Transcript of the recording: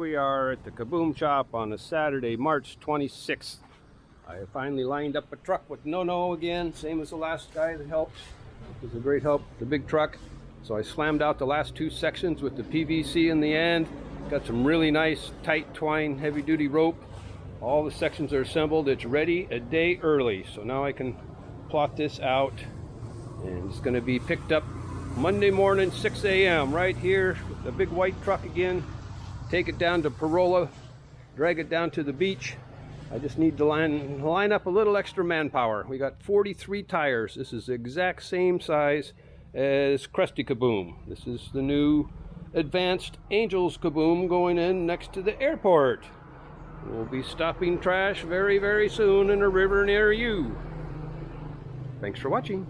we are at the Kaboom shop on a Saturday, March 26th. I finally lined up a truck with No again, same as the last guy that helped. It was a great help, the big truck. So I slammed out the last two sections with the PVC in the end. Got some really nice tight twine heavy duty rope. All the sections are assembled. It's ready a day early. So now I can plot this out, and it's going to be picked up Monday morning, 6 a.m. right here with the big white truck again. Take it down to Parola, drag it down to the beach. I just need to line up a little extra manpower. We got 43 tires. This is the exact same size as KRUSTY Kaboom. This is the new advanced Angels Kaboom going in next to the airport. We'll be stopping trash very, very soon in a river near you. Thanks for watching.